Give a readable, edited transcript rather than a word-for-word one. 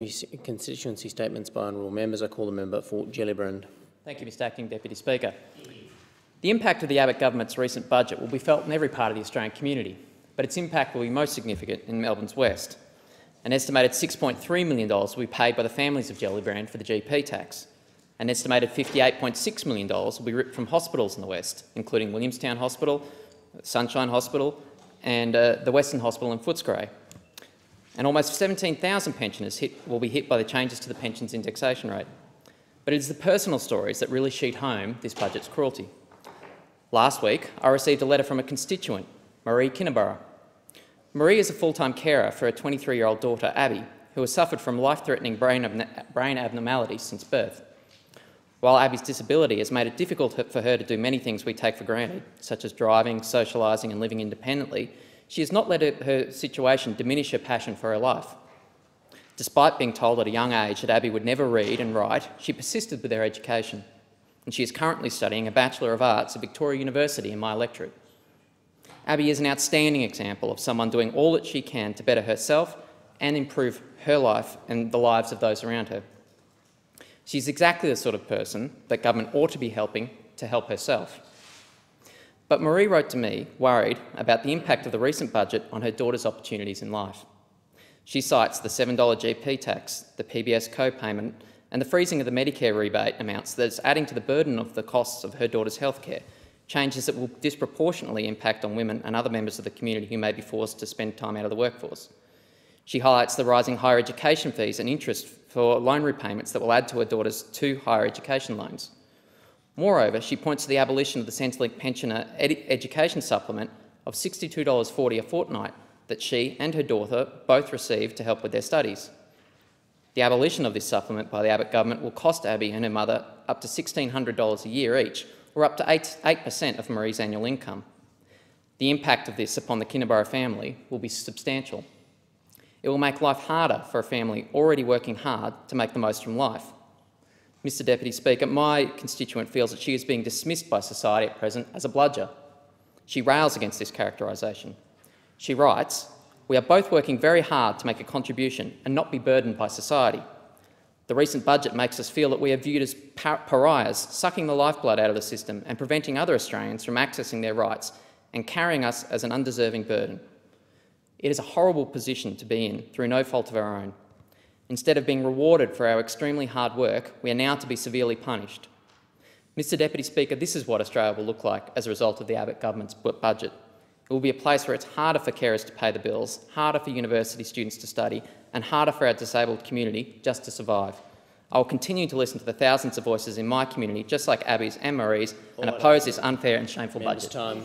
Constituency statements by honourable members. I call the member for Gellibrand. Thank you, Mr Acting Deputy Speaker. The impact of the Abbott government's recent budget will be felt in every part of the Australian community, but its impact will be most significant in Melbourne's west. An estimated $6.3 million will be paid by the families of Gellibrand for the GP tax. An estimated $58.6 million will be ripped from hospitals in the west, including Williamstown Hospital, Sunshine Hospital and the Western Hospital in Footscray. And almost 17,000 pensioners will be hit by the changes to the pensions indexation rate. But it is the personal stories that really sheet home this budget's cruelty. Last week, I received a letter from a constituent, Maree Kinniburgh. Maree is a full-time carer for her 23-year-old daughter, Abby, who has suffered from life-threatening brain abnormalities since birth. While Abby's disability has made it difficult for her to do many things we take for granted, such as driving, socialising and living independently, she has not let her situation diminish her passion for her life. Despite being told at a young age that Abby would never read and write, she persisted with her education, and she is currently studying a Bachelor of Arts at Victoria University in my electorate. Abby is an outstanding example of someone doing all that she can to better herself and improve her life and the lives of those around her. She's exactly the sort of person that government ought to be helping to help herself. But Maree wrote to me, worried about the impact of the recent budget on her daughter's opportunities in life. She cites the $7 GP tax, the PBS co-payment and the freezing of the Medicare rebate amounts that is adding to the burden of the costs of her daughter's healthcare, changes that will disproportionately impact on women and other members of the community who may be forced to spend time out of the workforce. She highlights the rising higher education fees and interest for loan repayments that will add to her daughter's 2 higher education loans. Moreover, she points to the abolition of the Centrelink pensioner education supplement of $62.40 a fortnight that she and her daughter both received to help with their studies. The abolition of this supplement by the Abbott government will cost Abby and her mother up to $1,600 a year each, or up to 8% of Maree's annual income. The impact of this upon the Kinniburgh family will be substantial. It will make life harder for a family already working hard to make the most from life. Mr Deputy Speaker, my constituent feels that she is being dismissed by society at present as a bludger. She rails against this characterisation. She writes, "We are both working very hard to make a contribution and not be burdened by society. The recent budget makes us feel that we are viewed as pariahs, sucking the lifeblood out of the system and preventing other Australians from accessing their rights and carrying us as an undeserving burden. It is a horrible position to be in through no fault of our own. Instead of being rewarded for our extremely hard work, we are now to be severely punished. Mr Deputy Speaker, this is what Australia will look like as a result of the Abbott government's budget. It will be a place where it's harder for carers to pay the bills, harder for university students to study, and harder for our disabled community just to survive. I will continue to listen to the thousands of voices in my community, just like Abby's and Maree's, and oppose this unfair and shameful budget."